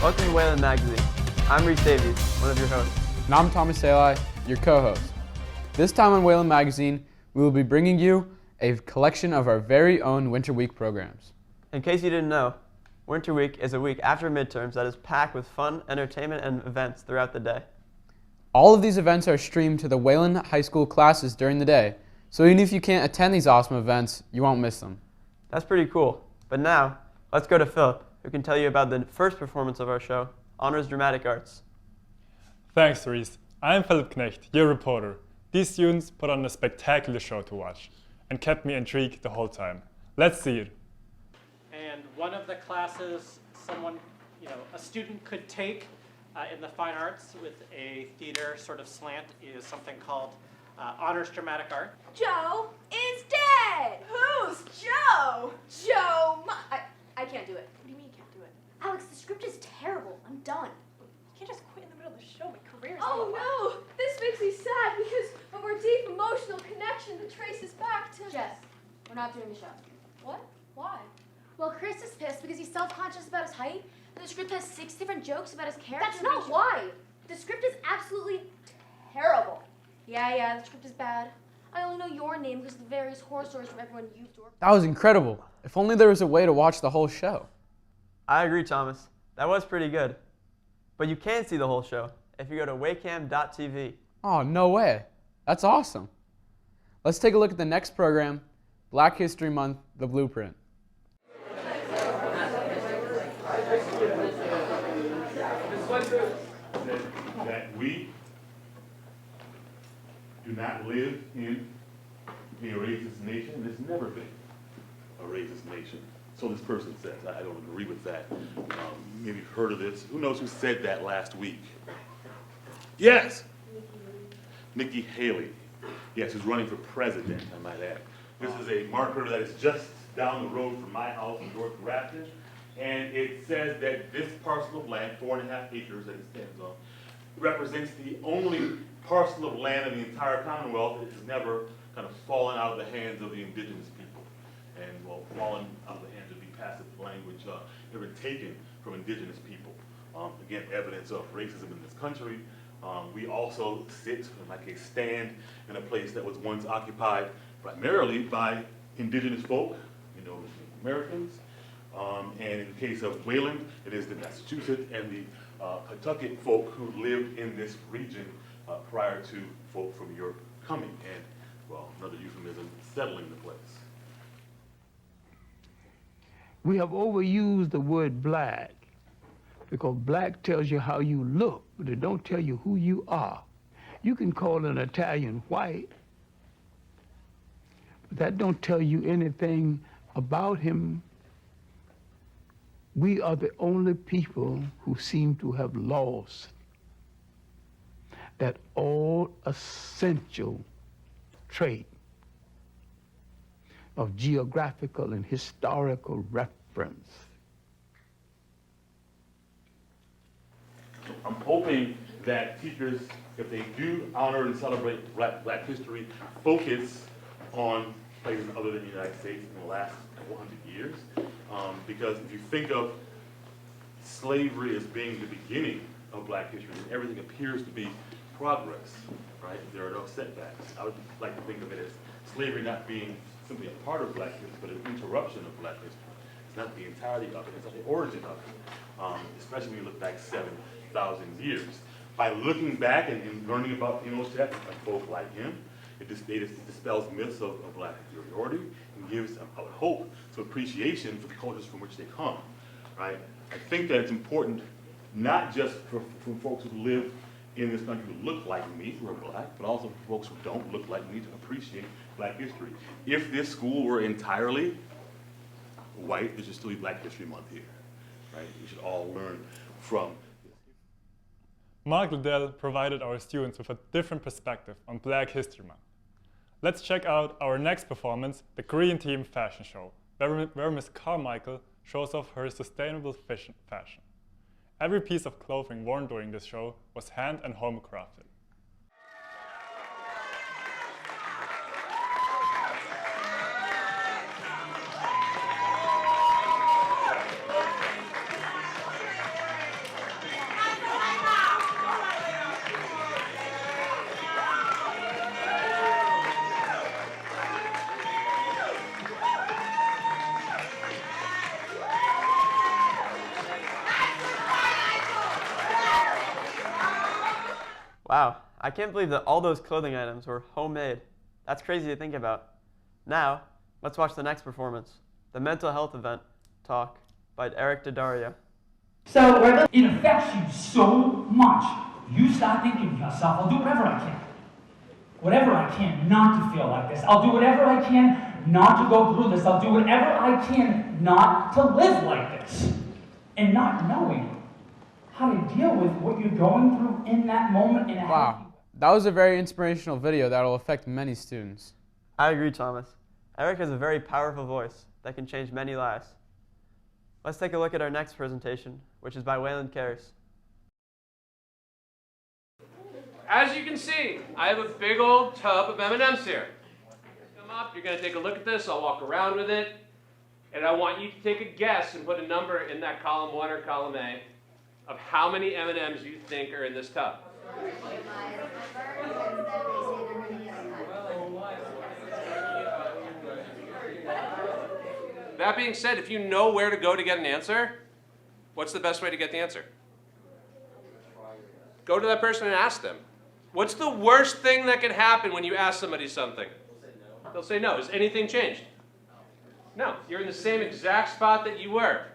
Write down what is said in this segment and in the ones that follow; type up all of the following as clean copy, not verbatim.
Welcome to Wayland Magazine. I'm Reese Davies, one of your hosts. And I'm Thomas Salai, your co-host. This time on Wayland Magazine, we will be bringing you a collection of our very own Winter Week programs. In case you didn't know, Winter Week is a week after midterms that is packed with fun, entertainment, and events throughout the day. All of these events are streamed to the Wayland High School classes during the day, so even if you can't attend these awesome events, you won't miss them. That's pretty cool. But now, let's go to Philip, who can tell you about the first performance of our show, Honors Dramatic Arts. Thanks, Reese. I'm Philip Knecht, your reporter. These students put on a spectacular show to watch and kept me intrigued the whole time. Let's see it. And one of the classes a student could take in the fine arts with a theater sort of slant is something called Honors Dramatic Art. Joe is dead! Who's Joe? I can't do it. What do you mean you can't do it? Alex, the script is terrible. I'm done. You can't just quit in the middle of the show. My career's Oh no! This makes me sad because of our deep emotional connection that traces back to... Jess, we're not doing the show. What? Why? Well, Chris is pissed because he's self-conscious about his height, and the script has 6 different jokes about his character. That's not why! The script is absolutely terrible. Yeah, the script is bad. I only know your name because of the various horror stories from everyone you've worked with. That was incredible. If only there was a way to watch the whole show. I agree, Thomas. That was pretty good. But you can see the whole show if you go to waycam.tv. Oh, no way. That's awesome. Let's take a look at the next program, Black History Month, The Blueprint. That we do not live in a racist nation. There's never been a racist nation. So this person says. I don't agree with that. Maybe you've heard of this. Who knows who said that last week? Yes! Nikki Haley. Yes, who's running for president, I might add. This is a marker that is just down the road from my house in North Grafton. And it says that this parcel of land, 4.5 acres that it stands on, represents the only parcel of land in the entire Commonwealth that has never kind of fallen out of the hands of the indigenous people. And, well, fallen out of the hands would be passive language, never taken from indigenous people. Again, evidence of racism in this country. We also sit, like a stand, in a place that was once occupied primarily by indigenous folk, Americans. And in the case of Wayland, it is the Massachusetts and the Pawtucket folk who lived in this region prior to folk from Europe coming and, well, another euphemism, settling the place. We have overused the word black because black tells you how you look, but it don't tell you who you are. You can call an Italian white, but that don't tell you anything about him. We are the only people who seem to have lost that all essential trait of geographical and historical reference. I'm hoping that teachers, if they do honor and celebrate Black history, focus on places other than the United States in the last couple hundred years. Because if you think of slavery as being the beginning of Black history, and everything appears to be progress, right? There are no setbacks. I would like to think of it as slavery not being simply a part of Black history, but an interruption of Black history. It's not the entirety of it, it's not the origin of it, especially when you look back 7,000 years. By looking back and learning about Pinochet and folk like him, it dispels myths of Black superiority and gives a hope to appreciation for the cultures from which they come, right? I think that it's important not just for folks who live in this country who look like me, who are Black, but also for folks who don't look like me to appreciate Black history. If this school were entirely white, it should still be Black History Month here, right? We should all learn from this. Mark Liddell provided our students with a different perspective on Black History Month. Let's check out our next performance, the Korean Team Fashion Show, where Ms. Carmichael shows off her sustainable fashion. Every piece of clothing worn during this show was hand and home crafted. Wow, I can't believe that all those clothing items were homemade. That's crazy to think about. Now, let's watch the next performance, the mental health event talk by Eric Daddario. So it affects you so much. You start thinking to yourself, I'll do whatever I can. Whatever I can not to feel like this. I'll do whatever I can not to go through this. I'll do whatever I can not to live like this. And not knowing how to deal with what you're going through in that moment. And Wow, that was a very inspirational video that will affect many students. I agree, Thomas. Eric has a very powerful voice that can change many lives. Let's take a look at our next presentation, which is by Wayland Carries. As you can see, I have a big old tub of M&Ms here. Come up, you're going to take a look at this, I'll walk around with it, and I want you to take a guess and put a number in that column 1 or column A of how many M&Ms you think are in this tub. That being said, if you know where to go to get an answer, what's the best way to get the answer? Go to that person and ask them. What's the worst thing that could happen when you ask somebody something? They'll say no. Has anything changed? No. You're in the same exact spot that you were.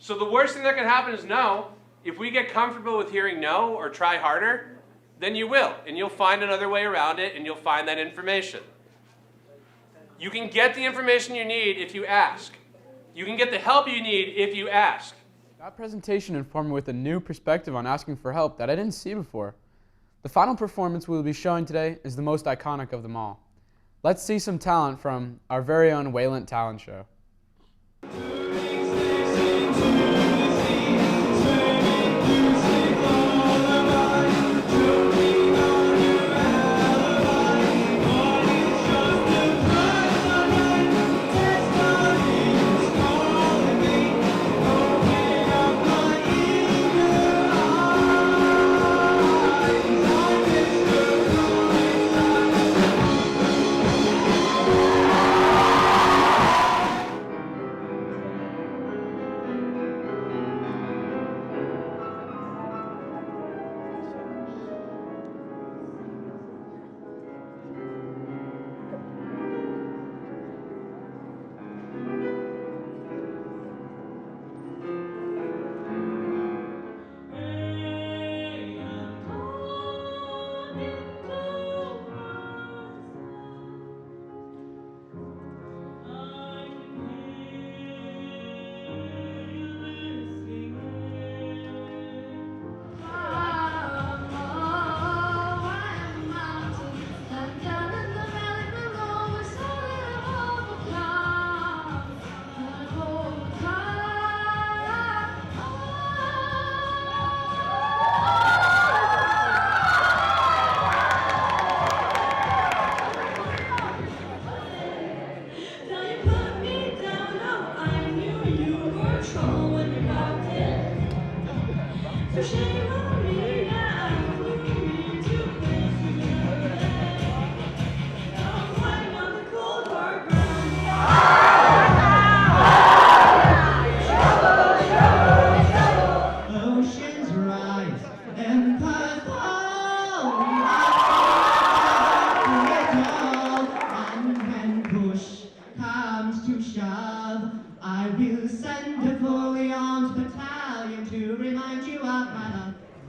So the worst thing that could happen is no. If we get comfortable with hearing no or try harder, then you will. And you'll find another way around it, and you'll find that information. You can get the information you need if you ask. You can get the help you need if you ask. That presentation informed me with a new perspective on asking for help that I didn't see before. The final performance we will be showing today is the most iconic of them all. Let's see some talent from our very own Wayland Talent Show.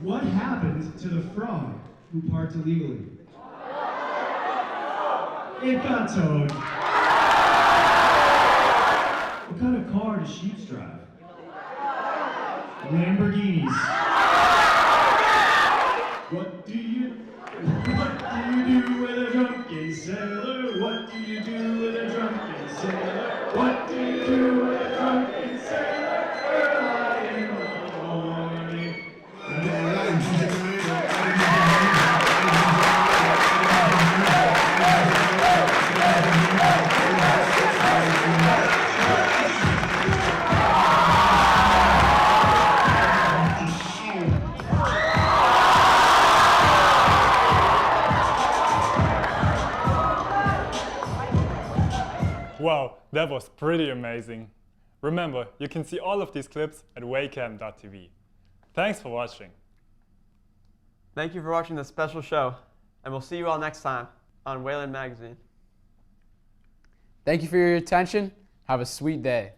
What happened to the frog who parked illegally? It got towed. What kind of car does sheep drive? Lamborghinis. What do you do with a drunken sailor? What do you do with a drunken sailor? What do you do with a drunken sailor? Early in the morning. Wow, that was pretty amazing. Remember, you can see all of these clips at waycam.tv. Thanks for watching. Thank you for watching this special show, and we'll see you all next time on Wayland Magazine. Thank you for your attention. Have a sweet day.